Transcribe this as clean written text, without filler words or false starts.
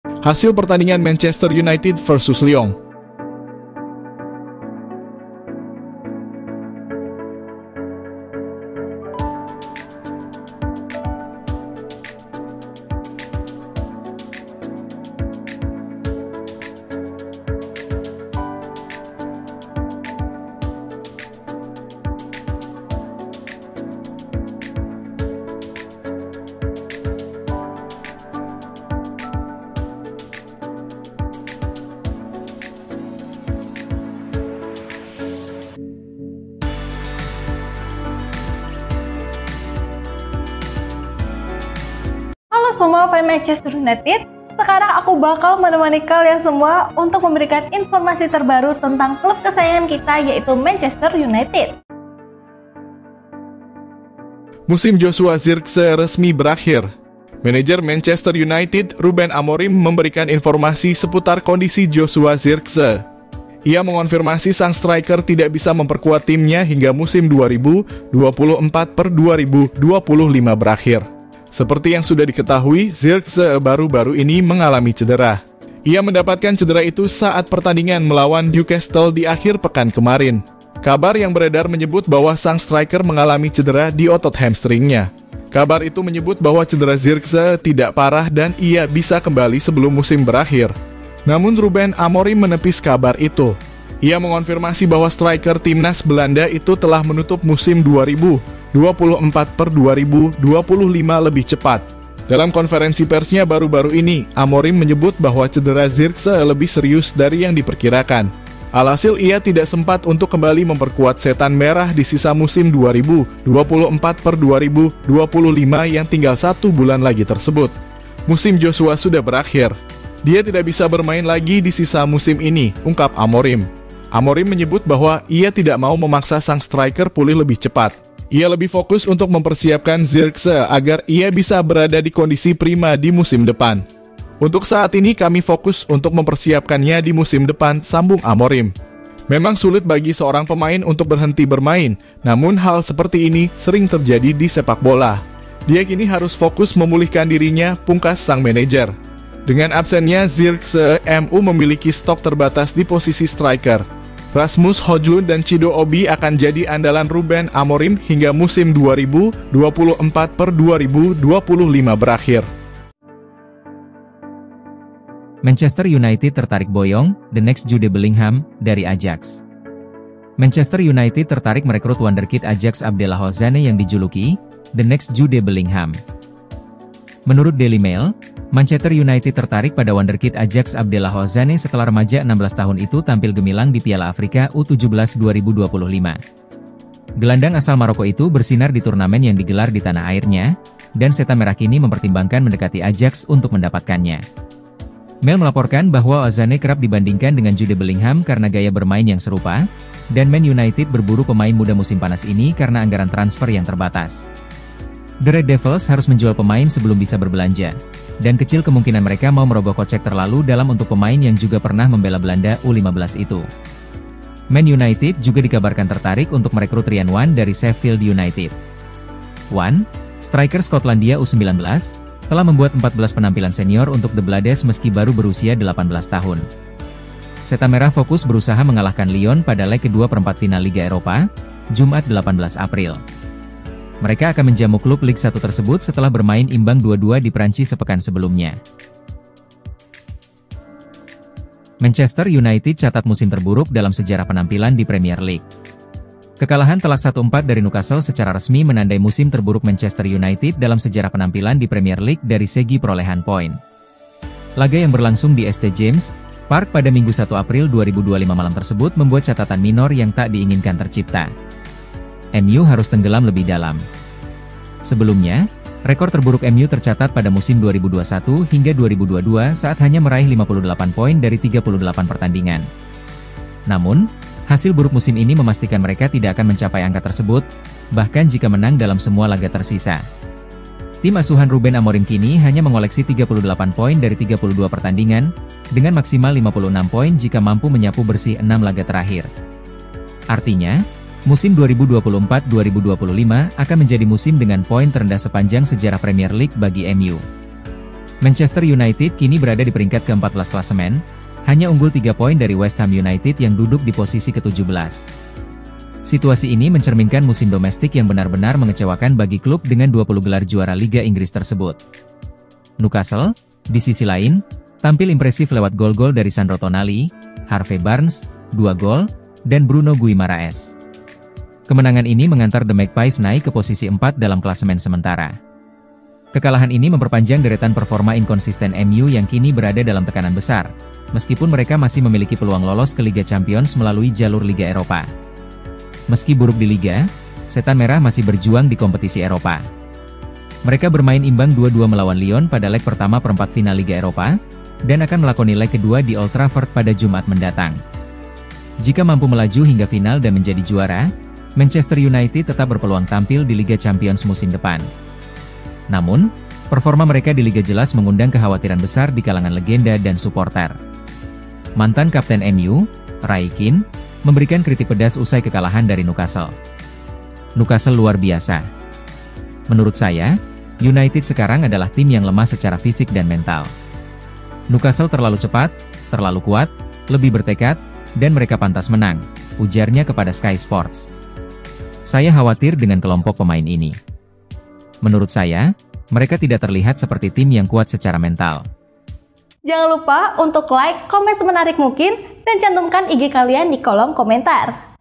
Hasil pertandingan Manchester United versus Lyon. Halo semua fans Manchester United, sekarang aku bakal menemani kalian semua untuk memberikan informasi terbaru tentang klub kesayangan kita yaitu Manchester United. Musim Joshua Zirkzee resmi berakhir. Manajer Manchester United, Ruben Amorim, memberikan informasi seputar kondisi Joshua Zirkzee. Ia mengonfirmasi sang striker tidak bisa memperkuat timnya hingga musim 2024-2025 berakhir. Seperti yang sudah diketahui, Zirkzee baru-baru ini mengalami cedera. Ia mendapatkan cedera itu saat pertandingan melawan Newcastle di akhir pekan kemarin. Kabar yang beredar menyebut bahwa sang striker mengalami cedera di otot hamstringnya. Kabar itu menyebut bahwa cedera Zirkzee tidak parah dan ia bisa kembali sebelum musim berakhir. Namun Ruben Amorim menepis kabar itu. Ia mengonfirmasi bahwa striker timnas Belanda itu telah menutup musim 2024-2025 lebih cepat. Dalam konferensi persnya baru-baru ini, Amorim menyebut bahwa cedera Zirkzee lebih serius dari yang diperkirakan. Alhasil ia tidak sempat untuk kembali memperkuat setan merah di sisa musim 2024-2025 yang tinggal 1 bulan lagi tersebut. Musim Joshua sudah berakhir. Dia tidak bisa bermain lagi di sisa musim ini, ungkap Amorim. Amorim menyebut bahwa ia tidak mau memaksa sang striker pulih lebih cepat. Ia lebih fokus untuk mempersiapkan Zirkzee agar ia bisa berada di kondisi prima di musim depan. Untuk saat ini kami fokus untuk mempersiapkannya di musim depan, sambung Amorim. Memang sulit bagi seorang pemain untuk berhenti bermain, namun hal seperti ini sering terjadi di sepak bola. Dia kini harus fokus memulihkan dirinya, pungkas sang manajer. Dengan absennya Zirkzee, MU memiliki stok terbatas di posisi striker. Rasmus Højlund dan Chido Obi akan jadi andalan Ruben Amorim hingga musim 2024-2025 berakhir. Manchester United tertarik Boyong, the next Jude Bellingham, dari Ajax. Manchester United tertarik merekrut wonderkid Ajax Abdallah Hozane yang dijuluki the next Jude Bellingham. Menurut Daily Mail, Manchester United tertarik pada wonderkid Ajax Abdallah Hozane setelah remaja 16 tahun itu tampil gemilang di Piala Afrika U17 2025. Gelandang asal Maroko itu bersinar di turnamen yang digelar di tanah airnya, dan setan merah kini mempertimbangkan mendekati Ajax untuk mendapatkannya. Mail melaporkan bahwa Hozane kerap dibandingkan dengan Jude Bellingham karena gaya bermain yang serupa, dan Man United berburu pemain muda musim panas ini karena anggaran transfer yang terbatas. The Red Devils harus menjual pemain sebelum bisa berbelanja, dan kecil kemungkinan mereka mau merogoh kocek terlalu dalam untuk pemain yang juga pernah membela Belanda U15 itu. Man United juga dikabarkan tertarik untuk merekrut Ryan Wan dari Sheffield United. Wan, striker Skotlandia U19, telah membuat 14 penampilan senior untuk The Blades meski baru berusia 18 tahun. Setan Merah fokus berusaha mengalahkan Lyon pada leg kedua perempat final Liga Eropa, Jumat 18 April. Mereka akan menjamu klub Liga 1 tersebut setelah bermain imbang 2-2 di Prancis sepekan sebelumnya. Manchester United catat musim terburuk dalam sejarah penampilan di Premier League. Kekalahan telak 1-4 dari Newcastle secara resmi menandai musim terburuk Manchester United dalam sejarah penampilan di Premier League dari segi perolehan poin. Laga yang berlangsung di St. James' Park pada Minggu 1 April 2025 malam tersebut membuat catatan minor yang tak diinginkan tercipta. MU harus tenggelam lebih dalam. Sebelumnya, rekor terburuk MU tercatat pada musim 2021 hingga 2022 saat hanya meraih 58 poin dari 38 pertandingan. Namun, hasil buruk musim ini memastikan mereka tidak akan mencapai angka tersebut, bahkan jika menang dalam semua laga tersisa. Tim asuhan Ruben Amorim kini hanya mengoleksi 38 poin dari 32 pertandingan, dengan maksimal 56 poin jika mampu menyapu bersih 6 laga terakhir. Artinya, musim 2024-2025 akan menjadi musim dengan poin terendah sepanjang sejarah Premier League bagi MU. Manchester United kini berada di peringkat ke-14 klasemen, hanya unggul 3 poin dari West Ham United yang duduk di posisi ke-17. Situasi ini mencerminkan musim domestik yang benar-benar mengecewakan bagi klub dengan 20 gelar juara Liga Inggris tersebut. Newcastle, di sisi lain, tampil impresif lewat gol-gol dari Sandro Tonali, Harvey Barnes, 2 gol, dan Bruno Guimaraes. Kemenangan ini mengantar The Magpies naik ke posisi 4 dalam klasemen sementara. Kekalahan ini memperpanjang deretan performa inkonsisten MU yang kini berada dalam tekanan besar, meskipun mereka masih memiliki peluang lolos ke Liga Champions melalui jalur Liga Eropa. Meski buruk di Liga, Setan Merah masih berjuang di kompetisi Eropa. Mereka bermain imbang 2-2 melawan Lyon pada leg pertama perempat final Liga Eropa, dan akan melakoni leg kedua di Old Trafford pada Jumat mendatang. Jika mampu melaju hingga final dan menjadi juara, Manchester United tetap berpeluang tampil di Liga Champions musim depan. Namun, performa mereka di Liga jelas mengundang kekhawatiran besar di kalangan legenda dan supporter. Mantan Kapten MU, Roy Keane, memberikan kritik pedas usai kekalahan dari Newcastle. Newcastle luar biasa. Menurut saya, United sekarang adalah tim yang lemah secara fisik dan mental. Newcastle terlalu cepat, terlalu kuat, lebih bertekad, dan mereka pantas menang, ujarnya kepada Sky Sports. Saya khawatir dengan kelompok pemain ini. Menurut saya, mereka tidak terlihat seperti tim yang kuat secara mental. Jangan lupa untuk like, komen semenarik mungkin, dan cantumkan IG kalian di kolom komentar.